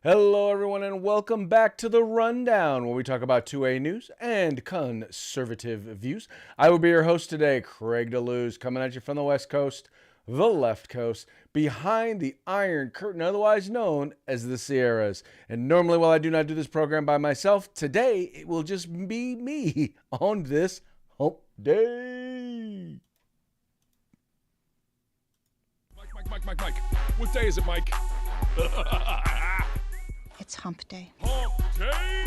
Hello, everyone, and welcome back to The Rundown, where we talk about 2A news and conservative views. I will be your host today, Craig DeLuz, coming at you from the West Coast, the left coast, behind the Iron Curtain, otherwise known as the Sierras. And normally, while I do not do this program by myself, today it will just be me on this hump day. Mike. What day is it, Mike? It's hump day. Hump day!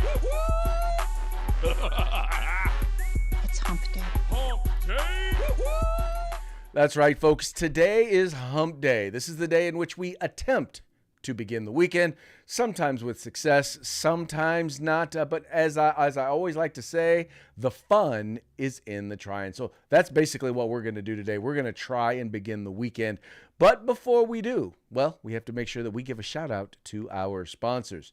It's hump day. Hump day! That's right, folks. Today is hump day. This is the day in which we attempt to begin the weekend, sometimes with success, sometimes not. But as I always like to say, the fun is in the trying. So that's basically what we're going to do today. We're going to try and begin the weekend. But before we do, well, we have to make sure that we give a shout out to our sponsors.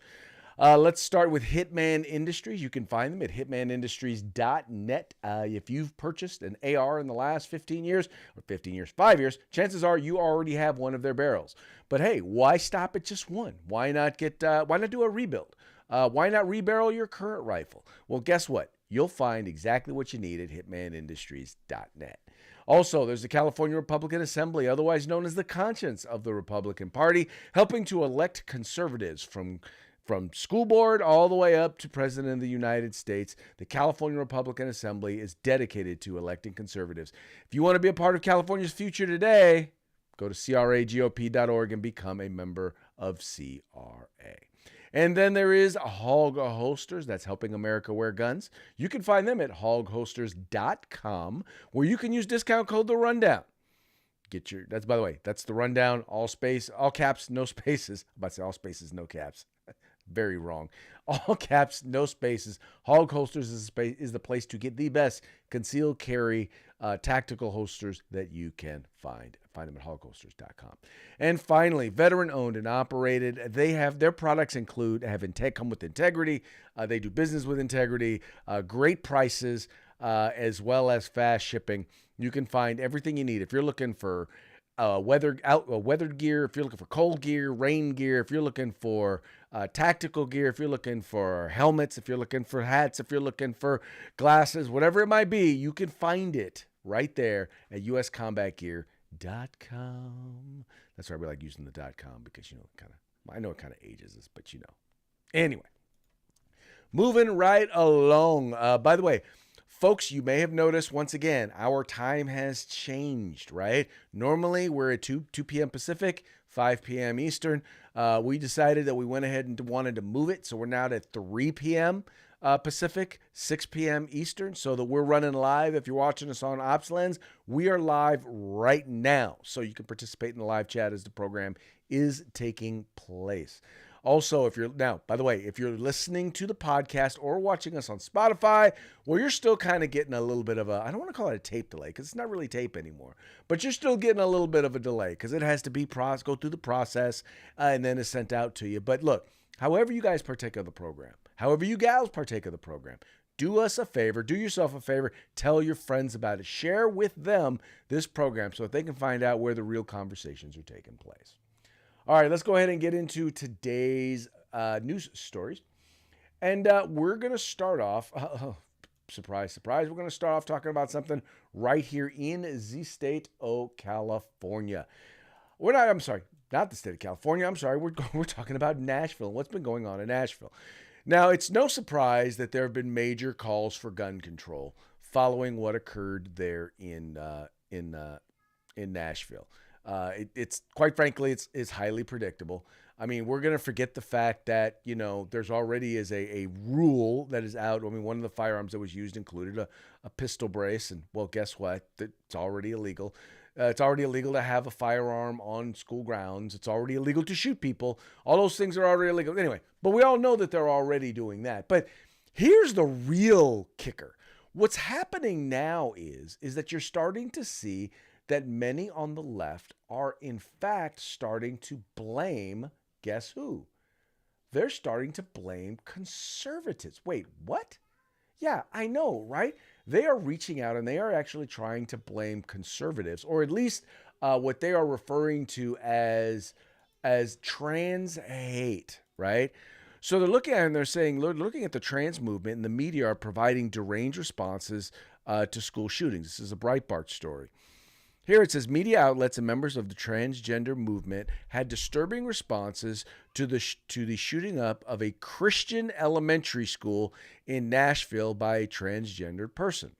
Let's start with Hitman Industries. You can find them at hitmanindustries.net. If you've purchased an AR in the last 15 years, or 15 years, 5 years, chances are you already have one of their barrels. But hey, why stop at just one? Why not do a rebuild? Why not rebarrel your current rifle? Well, guess what? You'll find exactly what you need at hitmanindustries.net. Also, there's the California Republican Assembly, otherwise known as the conscience of the Republican Party, helping to elect conservatives from school board all the way up to President of the United States. The California Republican Assembly is dedicated to electing conservatives. If you want to be a part of California's future today, go to cragop.org and become a member of CRA. And then there is Hog Holsters, that's helping America wear guns. You can find them at hogholsters.com, where you can use discount code The Rundown. That's, by the way, that's The Rundown, all caps, no spaces. I'm about to say all spaces, no caps. Very wrong. All caps, no spaces. Hog Holsters is the place to get the best concealed carry tactical holsters that you can find. Find them at hogholsters.com. And finally, veteran owned and operated. They have their products come with integrity. They do business with integrity. Great prices, as well as fast shipping. You can find everything you need if you're looking for weathered gear, if you're looking for cold gear, rain gear, if you're looking for tactical gear, if you're looking for helmets, if you're looking for hats, if you're looking for glasses, whatever it might be, you can find it right there at uscombatgear.com. That's why we like using the .com, because, I know it kind of ages us, but Anyway, moving right along. By the way, folks, you may have noticed, once again, our time has changed, right? Normally, we're at 2 p.m. Pacific, 5 p.m. Eastern. We decided that we went ahead and wanted to move it, so we're now at 3 p.m. Pacific, 6 p.m. Eastern, so that we're running live. If you're watching us on OpsLens, we are live right now, so you can participate in the live chat as the program is taking place. Also, by the way, if you're listening to the podcast or watching us on Spotify, well, you're still kind of getting a little bit of I don't want to call it a tape delay, because it's not really tape anymore, but you're still getting a little bit of a delay because it has to go through the process and then it's sent out to you. But look, however you guys partake of the program, however you gals partake of the program, do yourself a favor, tell your friends about it, share with them this program so that they can find out where the real conversations are taking place. All right, let's go ahead and get into today's news stories. And we're going to start off, surprise, surprise, we're going to start off talking about something right here in the state of California. Not the state of California. I'm sorry, we're talking about Nashville and what's been going on in Nashville. Now, it's no surprise that there have been major calls for gun control following what occurred there in Nashville. It's quite frankly, it's highly predictable. I mean, we're going to forget the fact that, there's already is a rule that is out. I mean, one of the firearms that was used included a pistol brace. And well, guess what? It's already illegal. It's already illegal to have a firearm on school grounds. It's already illegal to shoot people. All those things are already illegal. Anyway, but we all know that they're already doing that. But here's the real kicker. What's happening now is that you're starting to see that many on the left are in fact starting to blame, guess who? They're starting to blame conservatives. Wait, what? Yeah, I know, right? They are reaching out and they are actually trying to blame conservatives, or at least what they are referring to as trans hate. right? So they're looking at it and they're saying, looking at the trans movement, and the media are providing deranged responses to school shootings. This is a Breitbart story. Here it says media outlets and members of the transgender movement had disturbing responses to the shooting up of a Christian elementary school in Nashville by a transgendered person.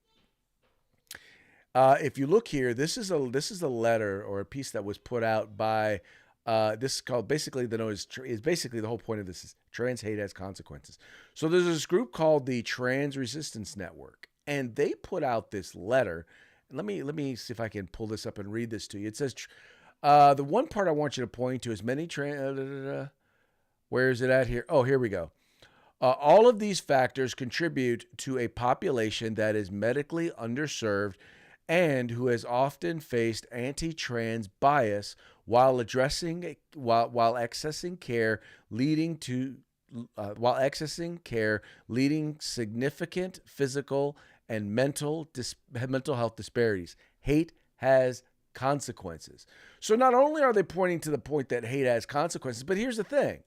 If you look here, this is a letter or a piece that was put out by this is called basically basically the whole point of this is trans hate has consequences. So there's this group called the Trans Resistance Network, and they put out this letter. Let me see if I can pull this up and read this to you. It says, the one part I want you to point to is many where is it at here? Oh, here we go. All of these factors contribute to a population that is medically underserved and who has often faced anti-trans bias while accessing care leading significant physical and mental health disparities. Hate has consequences. So not only are they pointing to the point that hate has consequences, but here's the thing.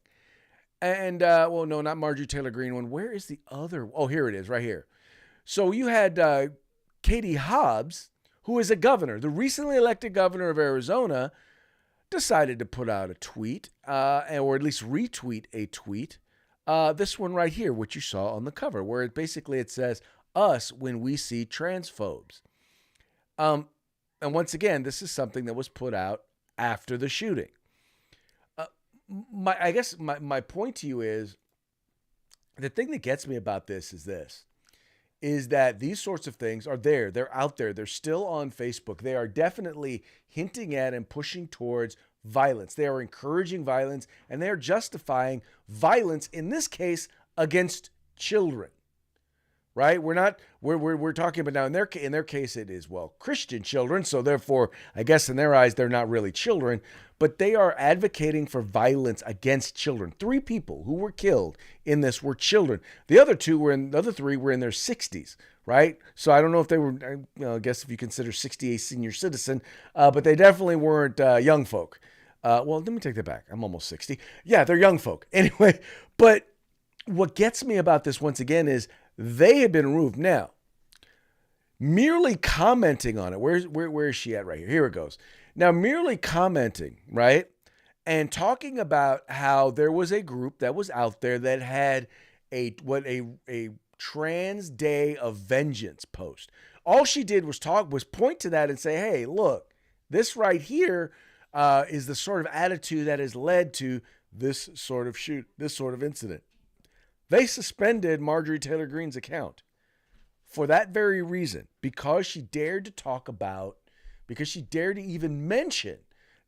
And, well, no, not Marjorie Taylor Greene one. Where is the other? Oh, here it is, right here. So you had Katie Hobbs, who is a governor. The recently elected governor of Arizona decided to put out a tweet, or at least retweet a tweet. This one right here, which you saw on the cover, where it says, us when we see transphobes. And once again, this is something that was put out after the shooting. I guess my point to you is, the thing that gets me about this is that these sorts of things are there. They're out there. They're still on Facebook. They are definitely hinting at and pushing towards violence. They are encouraging violence, and they're justifying violence, in this case, against children. Right? We're talking about now in their case it is, well, Christian children, so therefore I guess in their eyes they're not really children, but they are advocating for violence against children. 3 people who were killed in this were children. The other 3 were in their 60s, right? So I don't know if they were, I guess if you consider 60 a senior citizen, but they definitely weren't young folk. Well, let me take that back. I'm almost 60. Yeah, they're young folk. Anyway, but what gets me about this once again is they had been removed. Now, merely commenting on it, where is she at right here? Here it goes. Now, merely commenting, right, and talking about how there was a group that was out there that had a Trans Day of Vengeance post. All she did was point to that and say, hey, look, this right here is the sort of attitude that has led to this sort of incident. They suspended Marjorie Taylor Greene's account for that very reason, because she dared to even mention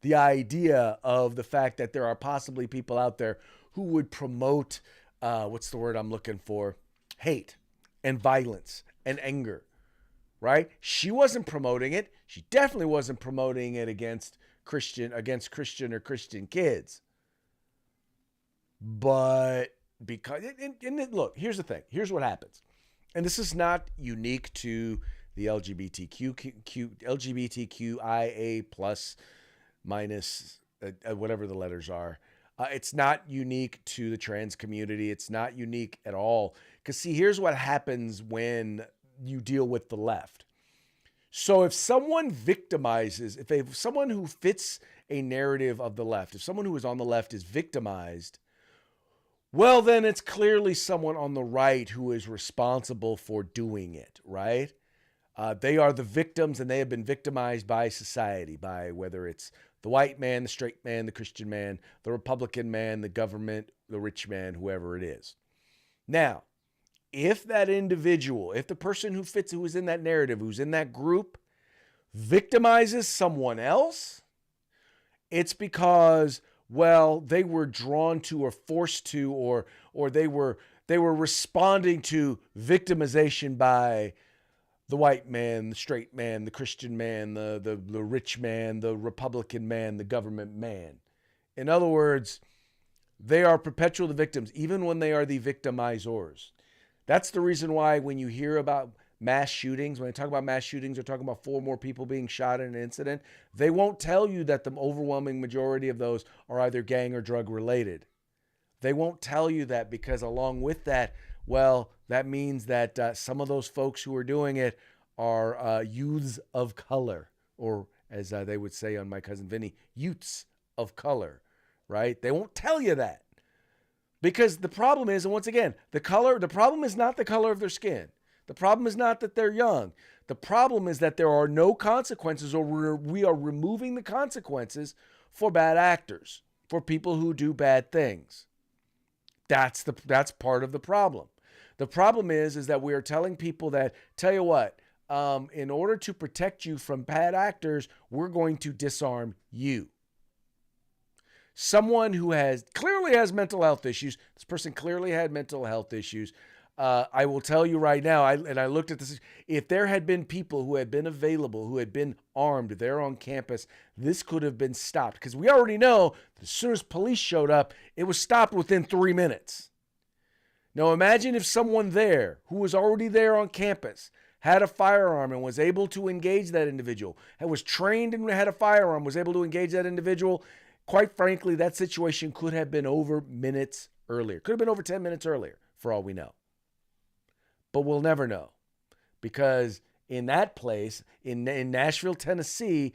the idea of the fact that there are possibly people out there who would promote, what's the word I'm looking for? Hate and violence and anger, right? She wasn't promoting it. She definitely wasn't promoting it against Christian or Christian kids. But because, look, here's the thing. Here's what happens. And this is not unique to the LGBTQIA plus minus whatever the letters are. It's not unique to the trans community. It's not unique at all. Because see, here's what happens when you deal with the left. So if someone victimizes, if someone who fits a narrative of the left, if someone who is on the left is victimized, well, then it's clearly someone on the right who is responsible for doing it, right? They are the victims, and they have been victimized by society, by whether it's the white man, the straight man, the Christian man, the Republican man, the government, the rich man, whoever it is. Now, if that individual, if the person who is in that narrative, who's in that group, victimizes someone else, it's because, well, they were drawn to or forced to, or they were responding to victimization by the white man, the straight man, the Christian man, the rich man, the Republican man, the government man. In other words, they are perpetual the victims, even when they are the victimizers. That's the reason why when you hear about mass shootings, when they talk about mass shootings, they're talking about 4 more people being shot in an incident. They won't tell you that the overwhelming majority of those are either gang or drug related. They won't tell you that because along with that, well, that means that some of those folks who are doing it are youths of color, or as they would say on My Cousin Vinny, youths of color, right? They won't tell you that. Because the problem is, and once again, the problem is not the color of their skin. The problem is not that they're young. The problem is that there are no consequences, or we are removing the consequences for bad actors, for people who do bad things. That's part of the problem. The problem is that we are telling people that, tell you what, in order to protect you from bad actors, we're going to disarm you. Someone who clearly has mental health issues. This person clearly had mental health issues. I will tell you right now, I looked at this. If there had been people who had been available, who had been armed there on campus, this could have been stopped. Because we already know that as soon as police showed up, it was stopped within 3 minutes. Now imagine if someone there who was already there on campus had a firearm and was able to engage that individual, and was trained and had a firearm, was able to engage that individual. Quite frankly, that situation could have been over minutes earlier. Could have been over 10 minutes earlier, for all we know. But we'll never know. Because in that place, in Nashville, Tennessee,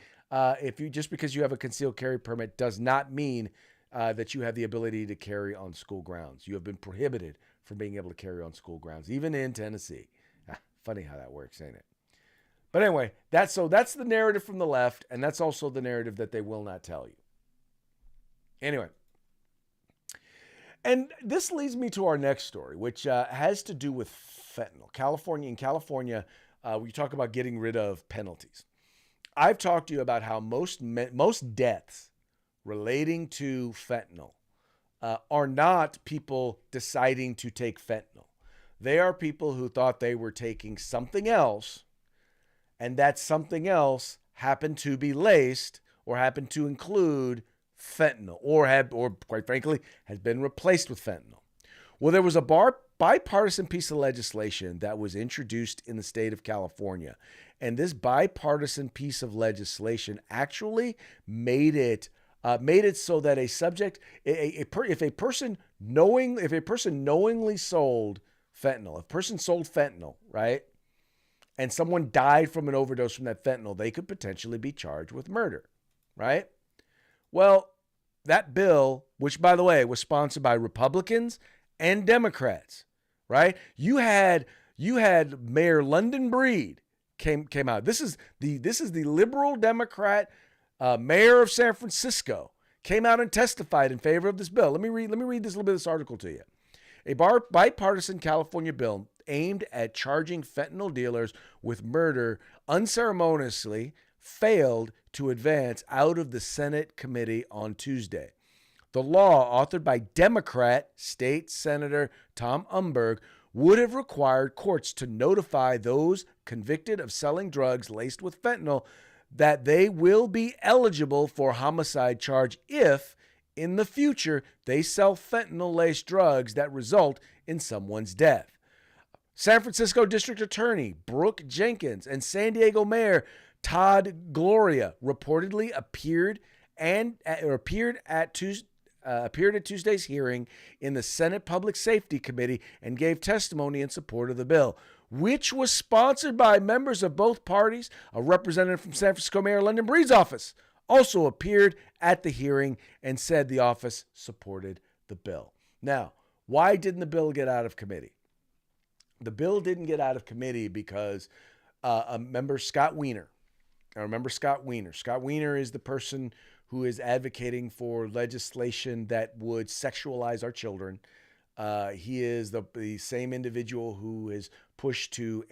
just because you have a concealed carry permit does not mean that you have the ability to carry on school grounds. You have been prohibited from being able to carry on school grounds, even in Tennessee. Funny how that works, ain't it? But anyway, that's the narrative from the left, and that's also the narrative that they will not tell you. Anyway, and this leads me to our next story, which has to do with fentanyl. In California, we talk about getting rid of penalties. I've talked to you about how most deaths relating to fentanyl are not people deciding to take fentanyl. They are people who thought they were taking something else, and that something else happened to be laced or happened to include fentanyl, or quite frankly, has been replaced with fentanyl. Well, there was a bipartisan piece of legislation that was introduced in the state of California, and this bipartisan piece of legislation actually made it so that if a person knowingly sold fentanyl, if a person sold fentanyl, right, and someone died from an overdose from that fentanyl, they could potentially be charged with murder, right? Well, that bill, which by the way was sponsored by Republicans and Democrats, right? You had Mayor London Breed came out. This is the liberal Democrat mayor of San Francisco came out and testified in favor of this bill. Let me read this little bit of this article to you. A bipartisan California bill aimed at charging fentanyl dealers with murder unceremoniously failed to advance out of the Senate committee on Tuesday. The law, authored by Democrat State Senator Tom Umberg, would have required courts to notify those convicted of selling drugs laced with fentanyl that they will be eligible for a homicide charge if, in the future, they sell fentanyl-laced drugs that result in someone's death. San Francisco District Attorney Brooke Jenkins and San Diego Mayor Todd Gloria reportedly appeared at Tuesday's hearing in the Senate Public Safety Committee and gave testimony in support of the bill, which was sponsored by members of both parties. A representative from San Francisco Mayor London Breed's office also appeared at the hearing and said the office supported the bill. Now, why didn't the bill get out of committee? The bill didn't get out of committee because a member, Scott Wiener. I remember Scott Wiener. Scott Wiener is the person who is advocating for legislation that would sexualize our children. He is the same individual who is pushed to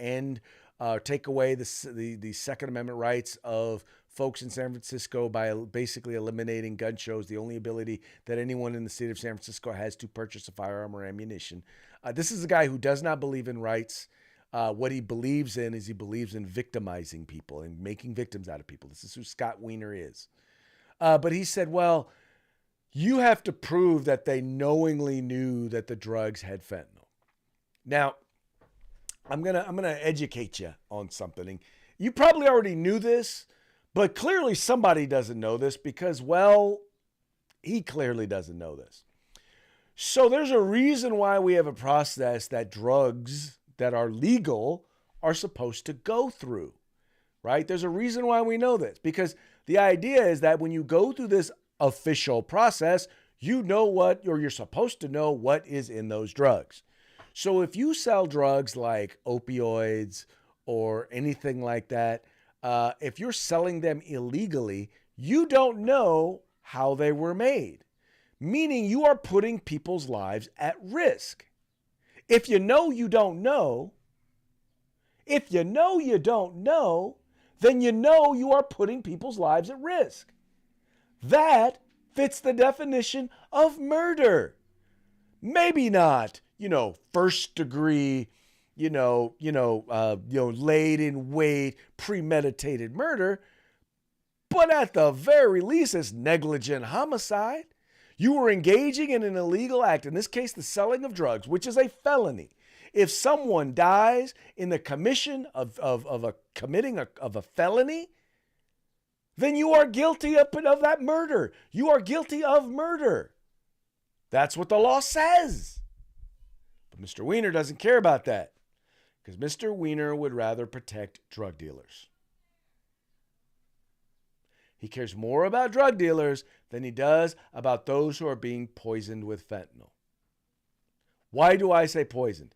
take away the Second Amendment rights of folks in San Francisco by basically eliminating gun shows, the only ability that anyone in the state of San Francisco has to purchase a firearm or ammunition. This is a guy who does not believe in rights. What he believes in is he believes in victimizing people and making victims out of people. This is who Scott Wiener is. But he said, well, you have to prove that they knowingly knew that the drugs had fentanyl. Now, I'm gonna educate you on something. You probably already knew this, but clearly somebody doesn't know this because, well, he clearly doesn't know this. So there's a reason why we have a process that drugs that are legal are supposed to go through, right? There's a reason why we know this, because the idea is that when you go through this official process, you know what, or you're supposed to know what is in those drugs. So if you sell drugs like opioids or anything like that, if you're selling them illegally, you don't know how they were made, meaning you are putting people's lives at risk. If you know you don't know, if you know you don't know, then you know you are putting people's lives at risk. That fits the definition of murder. Maybe not, first degree, laid in wait, premeditated murder, but at the very least, it's negligent homicide. You were engaging in an illegal act, in this case, the selling of drugs, which is a felony. If someone dies in the commission of a felony, then you are guilty of that murder. You are guilty of murder. That's what the law says. But Mr. Weiner doesn't care about that, because Mr. Weiner would rather protect drug dealers. He cares more about drug dealers than he does about those who are being poisoned with fentanyl. Why do I say poisoned?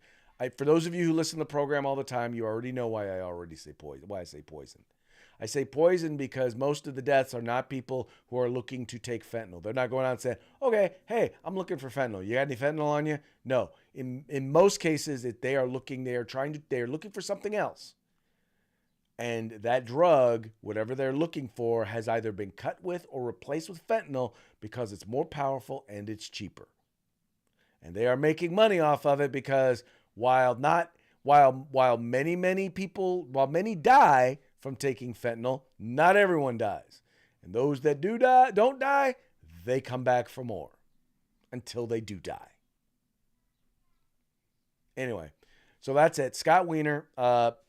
For those of you who listen to the program all the time, you already know why I say poison. I say poison because most of the deaths are not people who are looking to take fentanyl. They're not going out and saying, okay, hey, I'm looking for fentanyl. You got any fentanyl on you? No. In most cases, they are looking for something else. And that drug, whatever they're looking for, has either been cut with or replaced with fentanyl because it's more powerful and it's cheaper. And they are making money off of it because while many die from taking fentanyl, not everyone dies. And those that don't die, they come back for more until they do die. Anyway, so that's it. Scott Weiner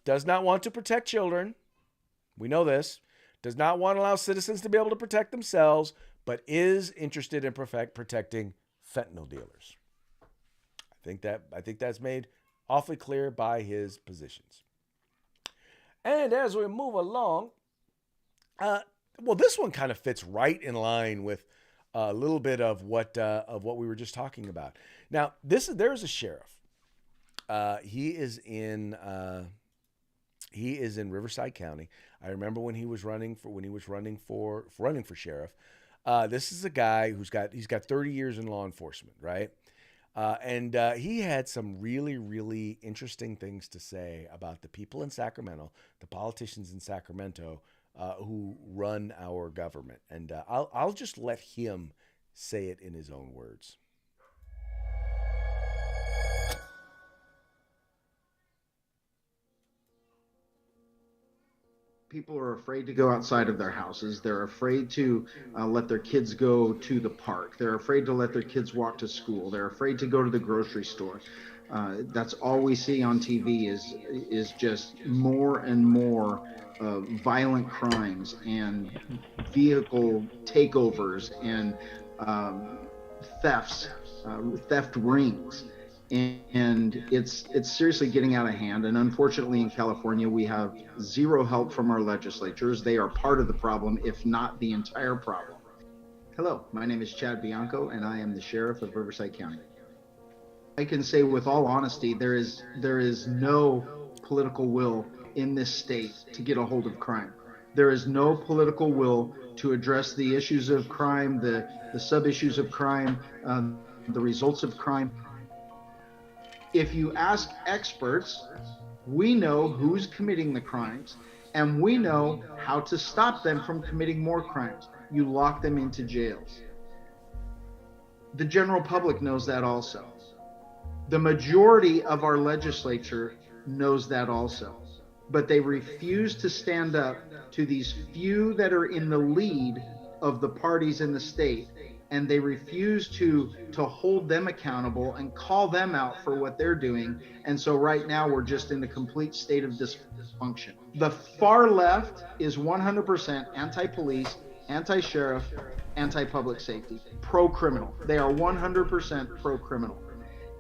does not want to protect children. We know this. Does not want to allow citizens to be able to protect themselves, but is interested in protecting fentanyl dealers. I think that's made awfully clear by his positions. And as we move along, this one kind of fits right in line with a little bit of what we were just talking about. Now, there's a sheriff. He is in Riverside County. I remember when he was running for sheriff. This is a guy he's got 30 years in law enforcement, right? And he had some really, really interesting things to say about the people in Sacramento, the politicians in Sacramento who run our government. And I'll just let him say it in his own words. People are afraid to go outside of their houses. They're afraid to let their kids go to the park. They're afraid to let their kids walk to school. They're afraid to go to the grocery store. That's all we see on TV is just more and more violent crimes and vehicle takeovers and theft rings. And it's seriously getting out of hand. And unfortunately, in California, we have zero help from our legislatures. They are part of the problem, if not the entire problem. Hello, my name is Chad Bianco, and I am the sheriff of Riverside County. I can say with all honesty, there is no political will in this state to get a hold of crime. There is no political will to address the issues of crime, the sub-issues of crime, the results of crime. If you ask experts, we know who's committing the crimes, and we know how to stop them from committing more crimes. You lock them into jails. The general public knows that also. The majority of our legislature knows that also. But they refuse to stand up to these few that are in the lead of the parties in the state, and they refuse to hold them accountable and call them out for what they're doing. And so right now we're just in a complete state of dysfunction. The far left is 100% anti-police, anti-sheriff, anti-public safety, pro-criminal. They are 100% pro-criminal.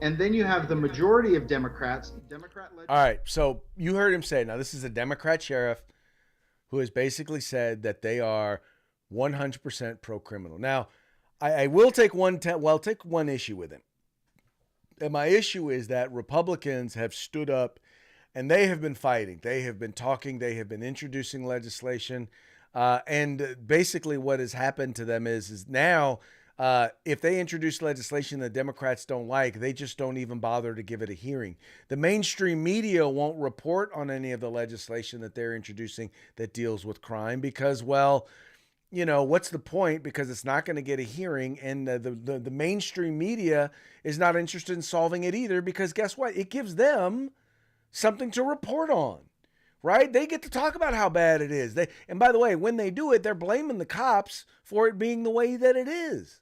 And then you have the majority of Democrats. All right, so you heard him say, now this is a Democrat sheriff who has basically said that they are 100% pro-criminal. Now, I will take take one issue with him. And my issue is that Republicans have stood up and they have been fighting. They have been talking. They have been introducing legislation. And basically what has happened to them is now if they introduce legislation that Democrats don't like, they just don't even bother to give it a hearing. The mainstream media won't report on any of the legislation that they're introducing that deals with crime because, well, you know, what's the point? Because it's not going to get a hearing, and the mainstream media is not interested in solving it either because guess what? It gives them something to report on, right? They get to talk about how bad it is. And by the way, when they do it, they're blaming the cops for it being the way that it is.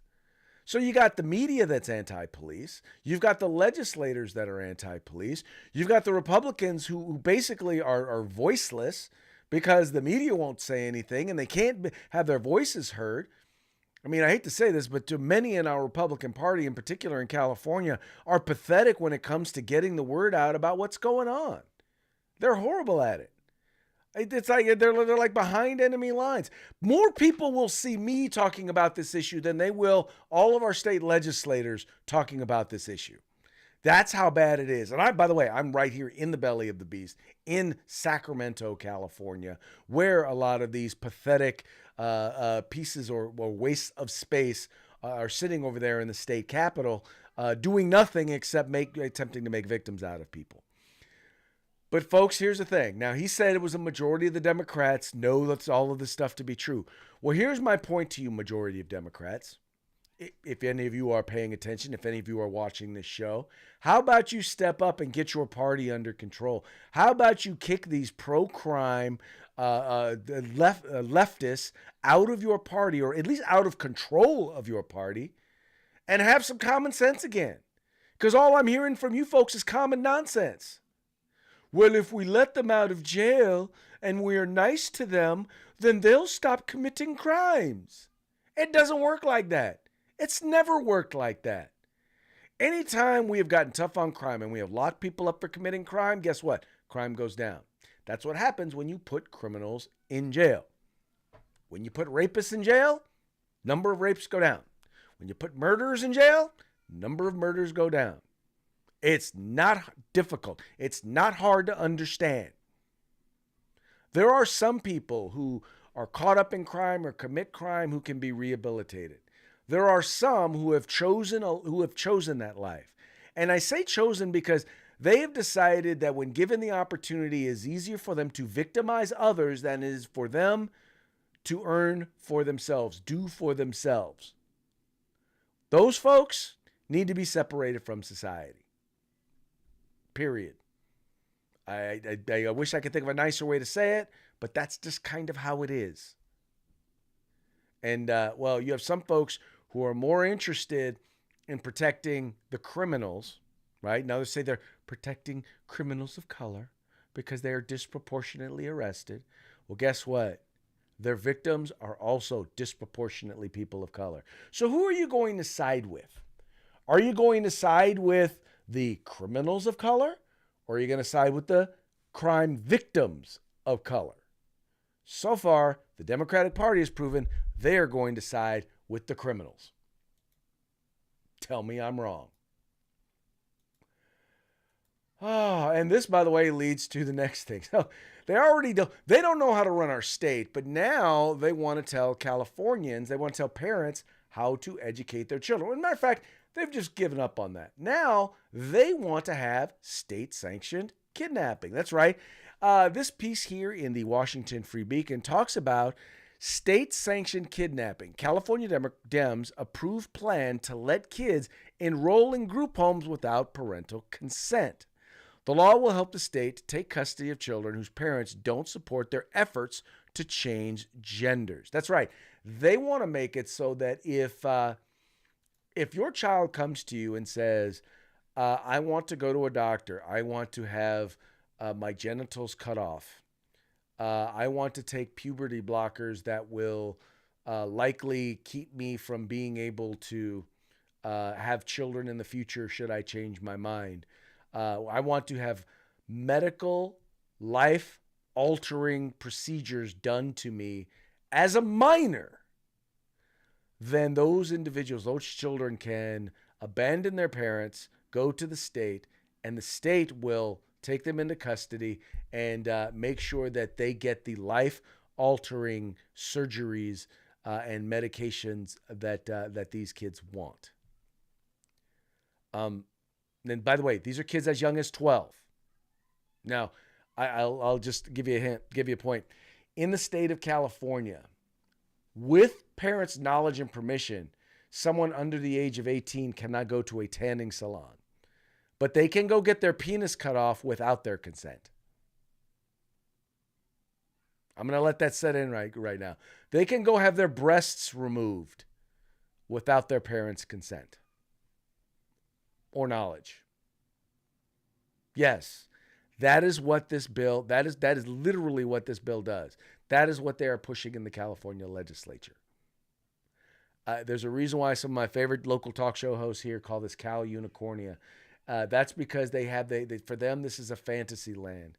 So you got the media that's anti-police. You've got the legislators that are anti-police. You've got the Republicans who basically are voiceless because the media won't say anything and they can't have their voices heard. I mean, I hate to say this, but too many in our Republican Party, in particular in California, are pathetic when it comes to getting the word out about what's going on. They're horrible at it. It's like they're like behind enemy lines. More people will see me talking about this issue than they will all of our state legislators talking about this issue. That's how bad it is. And by the way, I'm right here in the belly of the beast in Sacramento, California, where a lot of these pathetic pieces or wastes of space are sitting over there in the state capitol, doing nothing except attempting to make victims out of people. But folks, here's the thing. Now, he said it was a majority of the Democrats know that's all of this stuff to be true. Well, here's my point to you, majority of Democrats. If any of you are paying attention, if any of you are watching this show, how about you step up and get your party under control? How about you kick these pro-crime leftists out of your party, or at least out of control of your party, and have some common sense again? Because all I'm hearing from you folks is common nonsense. Well, if we let them out of jail and we're nice to them, then they'll stop committing crimes. It doesn't work like that. It's never worked like that. Anytime we have gotten tough on crime and we have locked people up for committing crime, guess what? Crime goes down. That's what happens when you put criminals in jail. When you put rapists in jail, number of rapes go down. When you put murderers in jail, number of murders go down. It's not difficult. It's not hard to understand. There are some people who are caught up in crime or commit crime who can be rehabilitated. There are some who have chosen that life. And I say chosen because they have decided that when given the opportunity, it is easier for them to victimize others than it is for them to earn for themselves, do for themselves. Those folks need to be separated from society. Period. I wish I could think of a nicer way to say it, but that's just kind of how it is. And, well, you have some folks who are more interested in protecting the criminals, right? Now they say they're protecting criminals of color because they are disproportionately arrested. Well, guess what? Their victims are also disproportionately people of color. So who are you going to side with? Are you going to side with the criminals of color, or are you going to side with the crime victims of color? So far, the Democratic Party has proven they are going to side with the criminals. Tell me I'm wrong. Oh, and this, by the way, leads to the next thing. So they don't know how to run our state, but now they want to tell Californians, they want to tell parents how to educate their children. As a matter of fact, they've just given up on that. Now they want to have state-sanctioned kidnapping. That's right. This piece here in the Washington Free Beacon talks about state-sanctioned kidnapping. California Dems approved plan to let kids enroll in group homes without parental consent. The law will help the state take custody of children whose parents don't support their efforts to change genders. That's right. They want to make it so that if your child comes to you and says, I want to go to a doctor, I want to have my genitals cut off, I want to take puberty blockers that will likely keep me from being able to have children in the future should I change my mind. I want to have medical, life-altering procedures done to me as a minor. Then those individuals, those children can abandon their parents, go to the state, and the state will take them into custody and make sure that they get the life-altering surgeries and medications that these kids want. And by the way, these are kids as young as 12. Now, I'll just give you a hint, give you a point. In the state of California, with parents' knowledge and permission, someone under the age of 18 cannot go to a tanning salon, but they can go get their penis cut off without their consent. I'm going to let that set in right now. They can go have their breasts removed without their parents' consent or knowledge. Yes, that is what this bill, that is literally what this bill does. That is what they are pushing in the California legislature. There's a reason why some of my favorite local talk show hosts here call this Cal Unicornia. That's because for them, this is a fantasy land.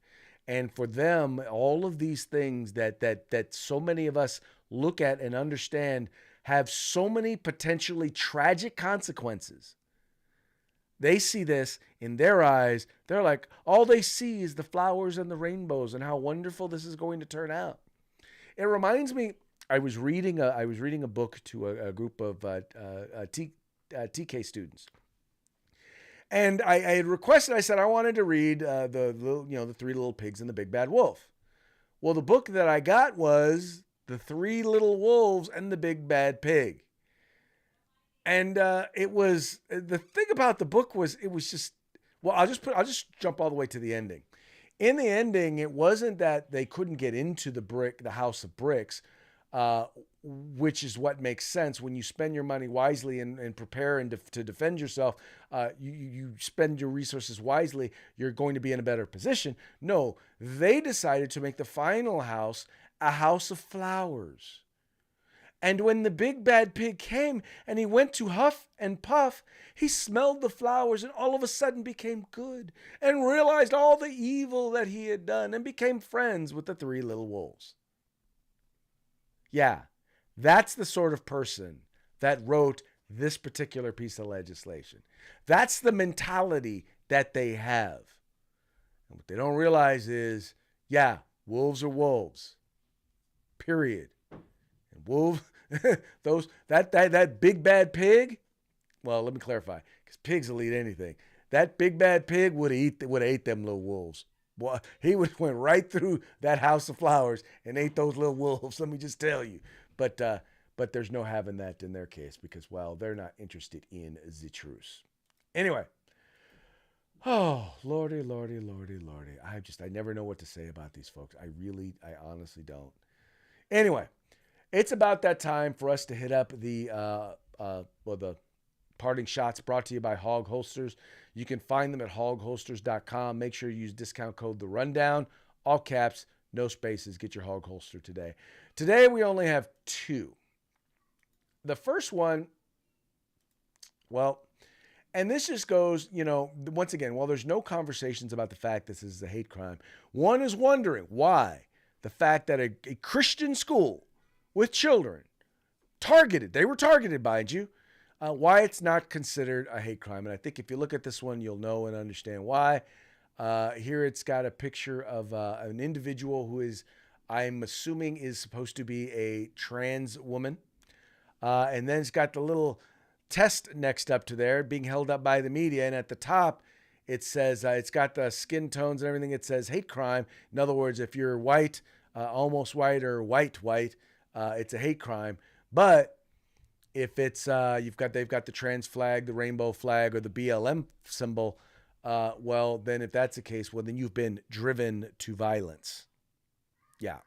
And for them, all of these things that so many of us look at and understand have so many potentially tragic consequences. They see this in their eyes. They're like, all they see is the flowers and the rainbows and how wonderful this is going to turn out. It reminds me, I was reading a book to a group of TK students. And I had requested, I said, I wanted to read the Three Little Pigs and the Big Bad Wolf. Well, the book that I got was The Three Little Wolves and the Big Bad Pig. And it was, the thing about the book was, it was just, well, I'll just jump all the way to the ending. In the ending, it wasn't that they couldn't get into the house of bricks, which is what makes sense when you spend your money wisely and prepare and to defend yourself. You spend your resources wisely, you're going to be in a better position. No, they decided to make the final house a house of flowers. And when the big bad pig came and he went to huff and puff, he smelled the flowers and all of a sudden became good and realized all the evil that he had done and became friends with the three little wolves. Yeah, that's the sort of person that wrote this particular piece of legislation. That's the mentality that they have. And what they don't realize is, yeah, wolves are wolves. Period. And wolves, that big bad pig, well, let me clarify, because pigs will eat anything. That big bad pig would have ate them little wolves. Well, he went right through that house of flowers and ate those little wolves. Let me just tell you. But there's no having that in their case because, well, they're not interested in the truth. Anyway. Oh, Lordy. I never know what to say about these folks. I honestly don't. Anyway, it's about that time for us to hit up the parting shots brought to you by Hog Holsters. You can find them at hogholsters.com. Make sure you use discount code The Rundown, all caps, no spaces. Get your Hog Holster today. Today we only have two. The first one, well, and this just goes, once again, while there's no conversations about the fact this is a hate crime, one is wondering why the fact that a Christian school with children they were targeted, mind you, why it's not considered a hate crime. And I think if you look at this one, you'll know and understand why. Here it's got a picture of an individual who is, I'm assuming, is supposed to be a trans woman. And then it's got the little test next up to there being held up by the media. And at the top, it says, it's got the skin tones and everything. It says hate crime. In other words, if you're white, almost white or white, it's a hate crime. But if it's they've got the trans flag, the rainbow flag, or the BLM symbol, well, then if that's the case, well, then you've been driven to violence. Yeah,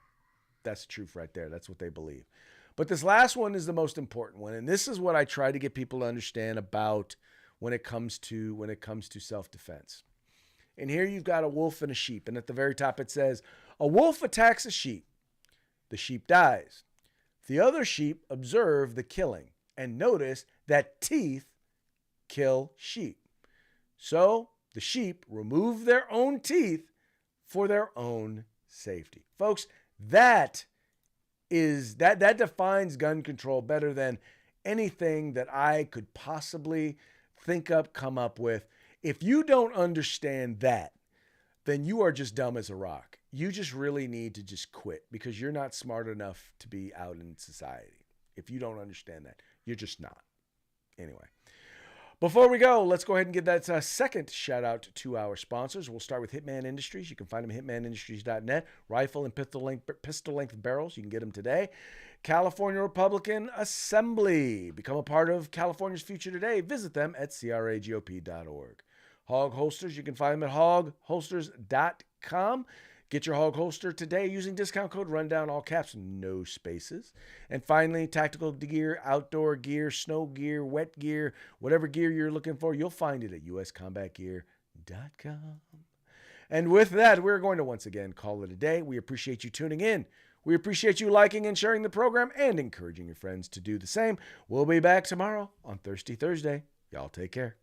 that's the truth right there. That's what they believe. But this last one is the most important one, and this is what I try to get people to understand about when it comes to self-defense. And here you've got a wolf and a sheep, and at the very top it says, a wolf attacks a sheep. The sheep dies. The other sheep observe the killing and notice that teeth kill sheep. So the sheep remove their own teeth for their own safety. Folks, that defines gun control better than anything that I could possibly come up with. If you don't understand that, then you are just dumb as a rock. You just really need to just quit because you're not smart enough to be out in society. If you don't understand that, you're just not. Anyway, before we go, let's go ahead and give that second shout out to our sponsors. We'll start with Hitman Industries. You can find them at hitmanindustries.net. Rifle and pistol length barrels. You can get them today. California Republican Assembly. Become a part of California's future today. Visit them at cragop.org. Hog holsters. You can find them at hogholsters.com. Get your hog holster today using discount code RUNDOWN, all caps, no spaces. And finally, tactical gear, outdoor gear, snow gear, wet gear, whatever gear you're looking for, you'll find it at uscombatgear.com. And with that, we're going to once again call it a day. We appreciate you tuning in. We appreciate you liking and sharing the program and encouraging your friends to do the same. We'll be back tomorrow on Thirsty Thursday. Y'all take care.